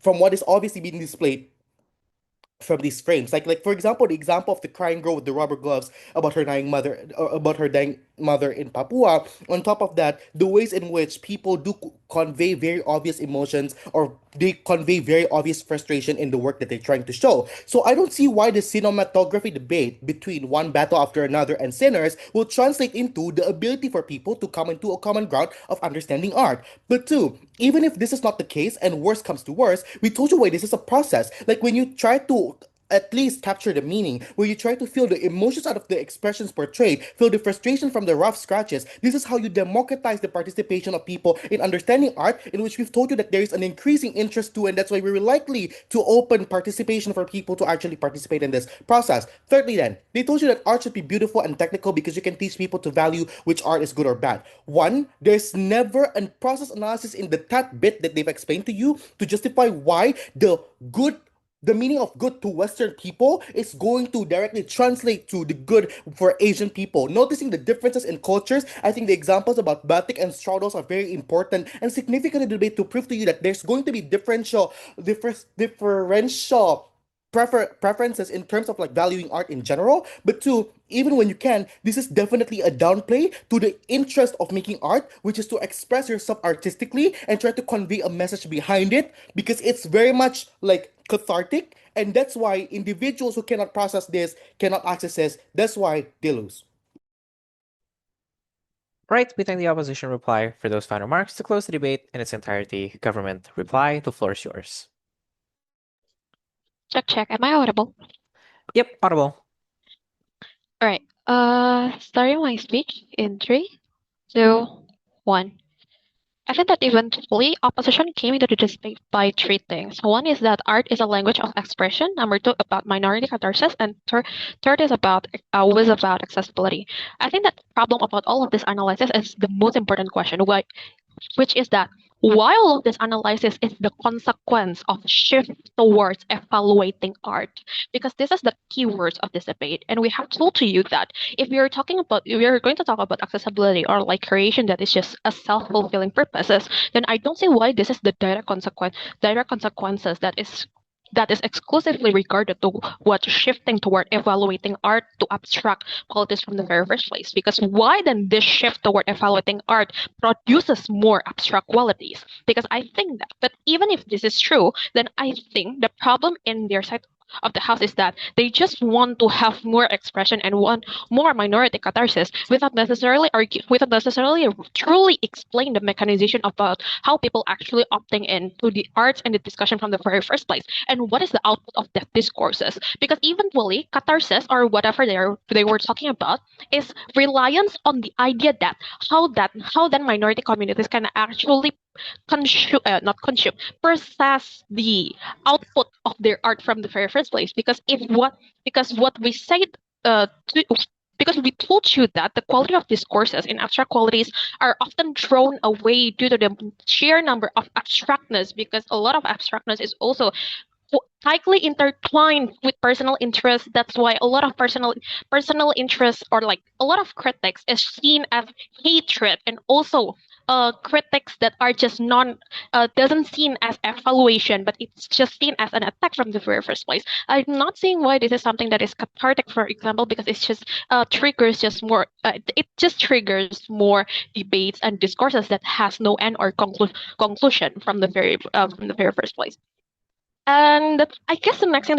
from what is obviously being displayed from these frames. Like for example, the example of the crying girl with the rubber gloves about her dying mother, about her dying mother in Papua. On top of that, the ways in which people do convey very obvious emotions or they convey very obvious frustration in the work that they're trying to show. So I don't see why the cinematography debate between one battle after another and Sinners will translate into the ability for people to come into a common ground of understanding art. But two, even if this is not the case and worse comes to worse, we told you why this is a process. Like when you try to at least capture the meaning, where you try to feel the emotions out of the expressions portrayed, feel the frustration from the rough scratches. This is how you democratize the participation of people in understanding art, in which we've told you that there is an increasing interest to, and that's why we're likely to open participation for people to actually participate in this process. Thirdly, then, they told you that art should be beautiful and technical because you can teach people to value which art is good or bad. One, there's never a process analysis in the that bit that they've explained to you to justify why the meaning of good to Western people is going to directly translate to the good for Asian people. Noticing the differences in cultures, I think the examples about batik and straddles are very important and significant in the debate to prove to you that there's going to be differential preferences in terms of like valuing art in general. But two, even when you can, this is definitely a downplay to the interest of making art, which is to express yourself artistically and try to convey a message behind it, because it's very much like cathartic, and that's why individuals who cannot process this, cannot access this, that's why they lose. Right, we thank the opposition reply for those final remarks. To close the debate in its entirety, government reply, the floor is yours. Check. Am I audible? Yep, audible. All right. Starting my speech in 3, 2, 1. I think that eventually opposition came into the debate by 3 things. One is that art is a language of expression. Number 2, about minority catharsis, and third is about was about accessibility. I think that the problem about all of this analysis is the most important question, which is that while all of this analysis is the consequence of shift towards evaluating art, because this is the keywords of this debate, and we have told to you that if we are going to talk about accessibility or like creation that is just a self-fulfilling purposes, then I don't see why this is the direct consequences that is exclusively regarded to what shifting toward evaluating art to abstract qualities from the very first place. Because why then this shift toward evaluating art produces more abstract qualities? Because I think that, but even if this is true, then I think the problem in their side of the house is that they just want to have more expression and want more minority catharsis without necessarily truly explain the mechanization about how people actually opting into the arts and the discussion from the very first place, and what is the output of that discourses. Because eventually catharsis or whatever they were talking about is reliance on the idea that how then minority communities can actually process the output of their art from the very first place. Because what we said because we told you that the quality of discourses in abstract qualities are often thrown away due to the sheer number of abstractness, because a lot of abstractness is also tightly intertwined with personal interest. That's why a lot of personal interest or like a lot of critics is seen as hatred, and also critics that are just doesn't seen as evaluation, but it's just seen as an attack from the very first place. I'm not saying why this is something that is cathartic, for example, because it's just triggers just more. It just triggers more debates and discourses that has no end or conclusion from the very first place. And I guess the next thing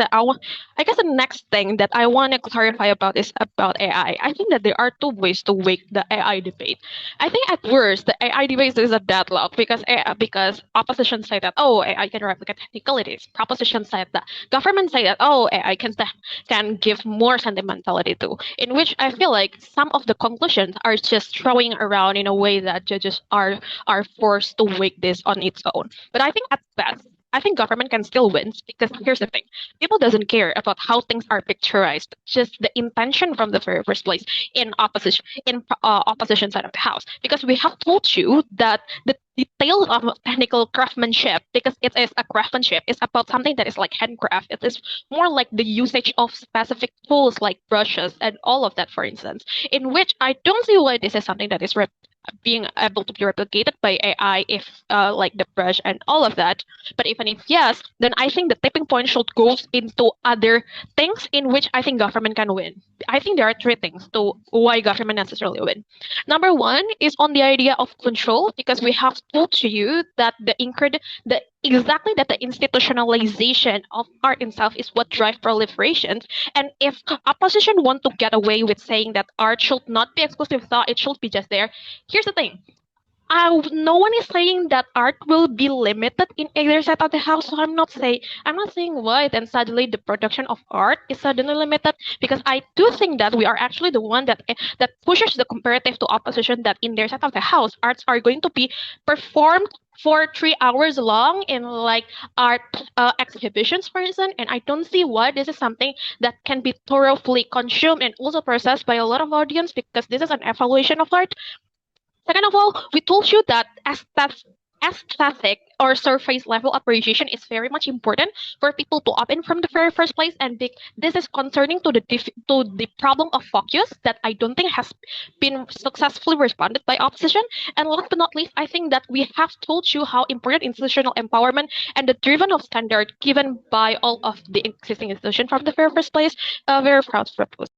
that I want to clarify about is about AI. I think that there are 2 ways to wake the AI debate. I think at worst the AI debate is a deadlock because opposition say that AI can replicate technicalities. Proposition said that government say that AI can give more sentimentality too. In which I feel like some of the conclusions are just throwing around in a way that judges are forced to wake this on its own. But I think at best, I think government can still win, because here's the thing: people doesn't care about how things are picturized, just the intention from the very first place in opposition side of the house. Because we have told you that the details of technical craftsmanship, because it is a craftsmanship, is about something that is like handcraft. It is more like the usage of specific tools like brushes and all of that, for instance. In which I don't see why this is something that is being able to be replicated by AI if like the brush and all of that. But even if yes, then I think the tipping point should go into other things in which I think government can win. I think there are three things to why government necessarily win. Number one is on the idea of control, because we have told to you that exactly that the institutionalization of art itself is what drives proliferation. And if opposition want to get away with saying that art should not be exclusive thought, it should be just there. Here's the thing. No one is saying that art will be limited in either side of the house. So I'm not saying why then suddenly the production of art is suddenly limited, because I do think that we are actually the one that pushes the comparative to opposition that in their side of the house arts are going to be performed for 3 hours long in like art exhibitions, for instance, and I don't see why this is something that can be thoroughly consumed and also processed by a lot of audience, because this is an evaluation of art. Second of all, we told you that aesthetic or surface level appreciation is very much important for people to opt in from the very first place, and this is concerning to the problem of focus that I don't think has been successfully responded by opposition. And last but not least, I think that we have told you how important institutional empowerment and the driven of standard given by all of the existing institutions from the very first place. Very proud to propose.